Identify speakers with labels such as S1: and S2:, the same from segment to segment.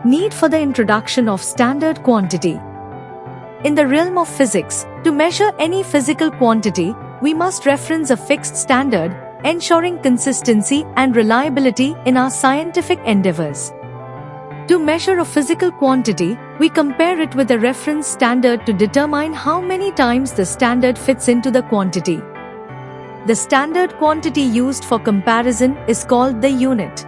S1: Need for the introduction of standard quantity. In the realm of physics, to measure any physical quantity, we must reference a fixed standard, ensuring consistency and reliability in our scientific endeavors. To measure a physical quantity, we compare it with a reference standard to determine how many times the standard fits into the quantity. The standard quantity used for comparison is called the unit.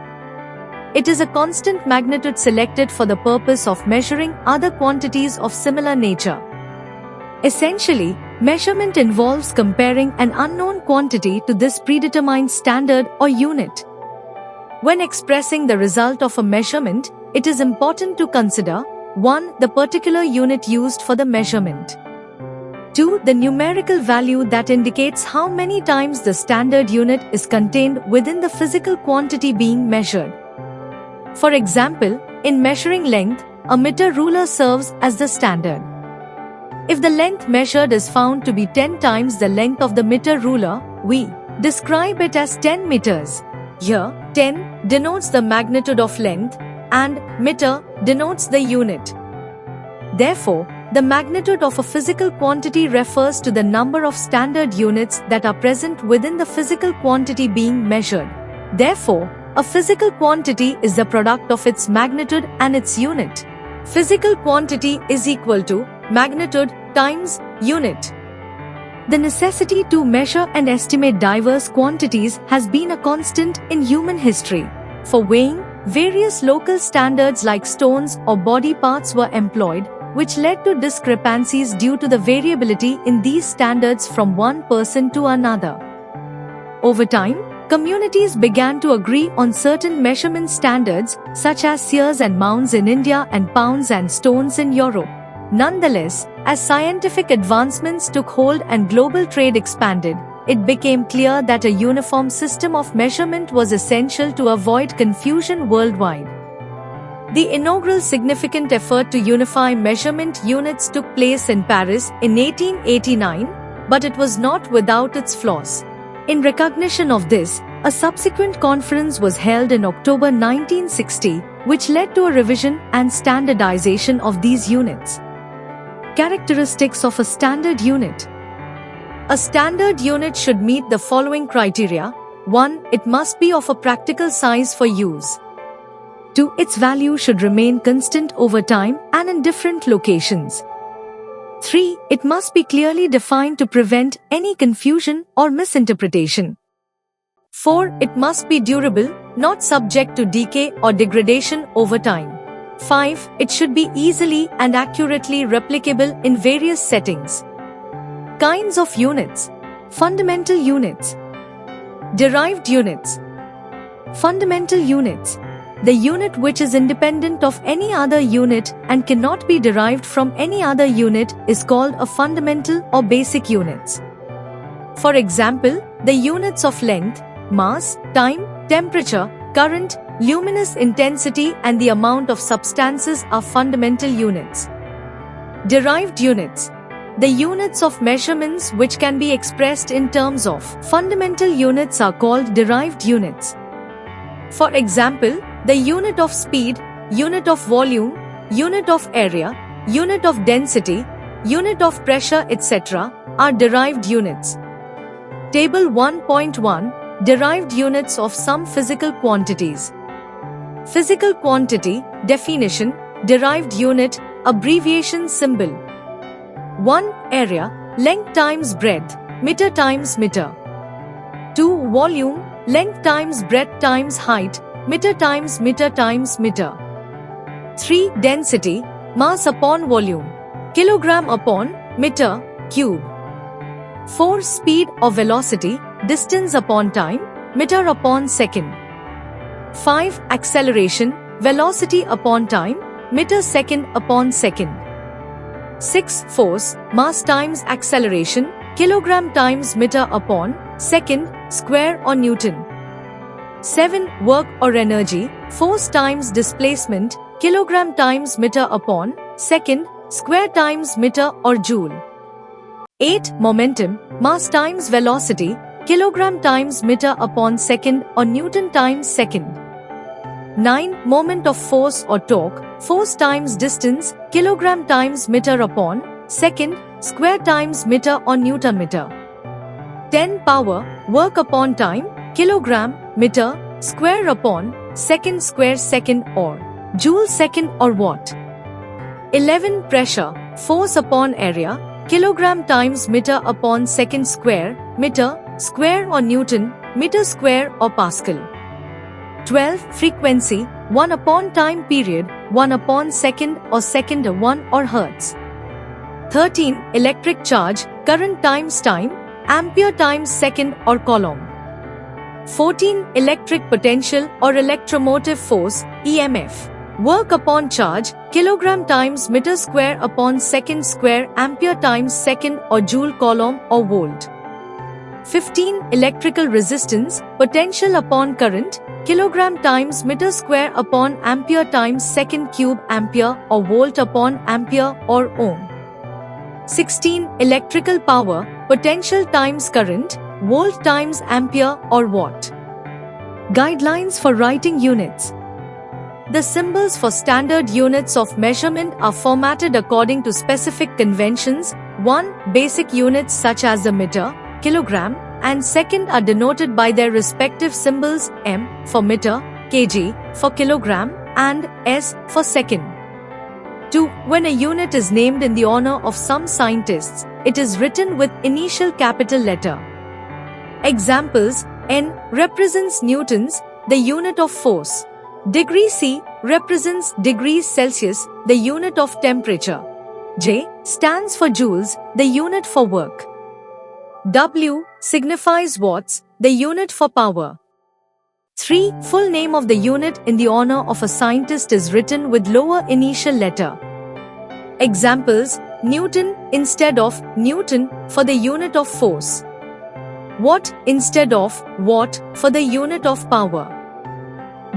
S1: It is a constant magnitude selected for the purpose of measuring other quantities of similar nature. Essentially, measurement involves comparing an unknown quantity to this predetermined standard or unit. When expressing the result of a measurement, it is important to consider 1. The particular unit used for the measurement. 2. The numerical value that indicates how many times the standard unit is contained within the physical quantity being measured. For example, in measuring length, a meter ruler serves as the standard. If the length measured is found to be 10 times the length of the meter ruler, we describe it as 10 meters. Here, 10 denotes the magnitude of length and meter denotes the unit. Therefore, the magnitude of a physical quantity refers to the number of standard units that are present within the physical quantity being measured. Therefore, a physical quantity is the product of its magnitude and its unit. Physical quantity is equal to magnitude times unit. The necessity to measure and estimate diverse quantities has been a constant in human history. For weighing, various local standards like stones or body parts were employed, which led to discrepancies due to the variability in these standards from one person to another. Over time, communities began to agree on certain measurement standards, such as seers and mounds in India and pounds and stones in Europe. Nonetheless, as scientific advancements took hold and global trade expanded, it became clear that a uniform system of measurement was essential to avoid confusion worldwide. The inaugural significant effort to unify measurement units took place in Paris in 1889, but it was not without its flaws. In recognition of this, a subsequent conference was held in October 1960, which led to a revision and standardization of these units. Characteristics of a standard unit. A standard unit should meet the following criteria. 1. It must be of a practical size for use. 2. Its value should remain constant over time and in different locations. 3. It must be clearly defined to prevent any confusion or misinterpretation. 4. It must be durable, not subject to decay or degradation over time. 5. It should be easily and accurately replicable in various settings. Kinds of units. Fundamental units. Derived units. Fundamental units. The unit which is independent of any other unit and cannot be derived from any other unit is called a fundamental or basic units. For example, the units of length, mass, time, temperature, current, luminous intensity and the amount of substances are fundamental units. Derived units. The units of measurements which can be expressed in terms of fundamental units are called derived units. For example, the unit of speed, unit of volume, unit of area, unit of density, unit of pressure, etc. are derived units. Table 1.1 Derived units of some physical quantities. Physical quantity, definition, derived unit, abbreviation symbol. 1. Area, length times breadth, meter times meter. 2. Volume, length times breadth times height, meter times meter times meter. 3. Density, mass upon volume, kilogram upon meter cube. 4. Speed or velocity, distance upon time, meter upon second. 5. Acceleration, velocity upon time, meter second upon second. 6. Force, mass times acceleration, kilogram times meter upon second, square or Newton. 7. Work or energy, force times displacement, kilogram times meter upon second, square times meter or joule. 8. Momentum, mass times velocity, kilogram times meter upon second or Newton times second. 9. Moment of force or torque, force times distance, kilogram times meter upon second, square times meter or Newton meter. 10. Power, work upon time, kilogram, meter, square upon second square second or joule second or watt. 11. Pressure, force upon area, kilogram times meter upon second square, meter, square or Newton, meter square or Pascal. 12. Frequency, 1 upon time period, 1 upon second or second 1 or hertz. 13. Electric charge, current times time, ampere times second or coulomb. 14. Electric potential or electromotive force, EMF. Work upon charge, kilogram times meter square upon second square, ampere times second or joule coulomb or volt. 15. Electrical resistance, potential upon current, kilogram times meter square upon ampere times second cube ampere or volt upon ampere or ohm. 16. Electrical power, potential times current, volt times ampere or watt. Guidelines for writing units. The symbols for standard units of measurement are formatted according to specific conventions. 1. Basic units such as the meter, kilogram, and second are denoted by their respective symbols m for meter, kg for kilogram, and s for second. 2. When a unit is named in the honor of some scientists, it is written with initial capital letter. Examples: N represents newtons, the unit of force. Degree C represents degrees Celsius, the unit of temperature. J stands for joules, the unit for work. W signifies watts, the unit for power. 3. Full name of the unit in the honor of a scientist is written with lower initial letter. Examples: Newton instead of Newton for the unit of force. Watt instead of watt for the unit of power.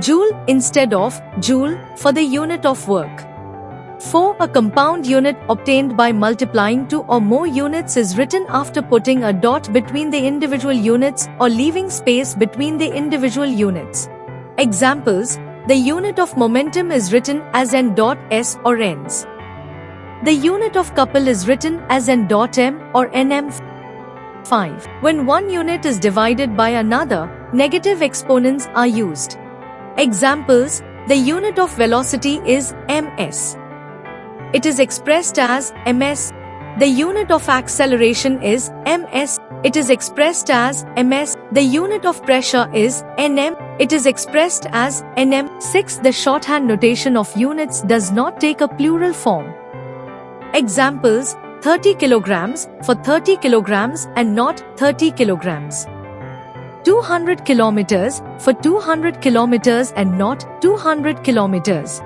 S1: Joule instead of joule for the unit of work. 4. A compound unit obtained by multiplying 2 or more units is written after putting a dot between the individual units or leaving space between the individual units. Examples: the unit of momentum is written as n dot s or ns. The unit of couple is written as n dot m or nm. 5. When one unit is divided by another, negative exponents are used. Examples: the unit of velocity is ms. It is expressed as ms. The unit of acceleration is ms. It is expressed as ms. The unit of pressure is nm. It is expressed as nm. 6. The shorthand notation of units does not take a plural form. Examples: 30 kilograms for 30 kilograms and not 30 kilograms. 200 kilometers for 200 kilometers and not 200 kilometers.